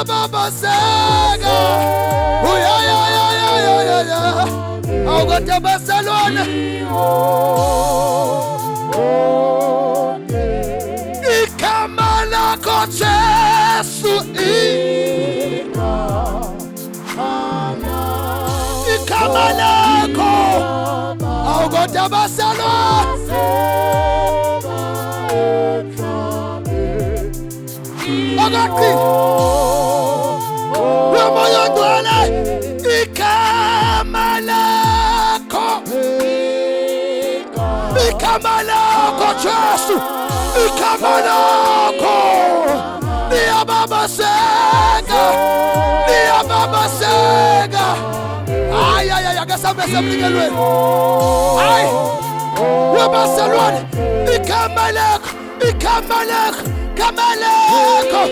Liyababaseka. Uyayayayayaya. Awukade Barcelona. Igama lakho Jesu. Igama lakho. Awukade Barcelona. Agaki. Wemoya ngcwele. Igama lakho. Igama lakho Jesu. Igama lakho. Liyababaseka. Liyababaseka. Ay ay ay akasambe semlikelweni. Ay. Webarcelona. Igama lakho. Igama lakho. Igama lakho.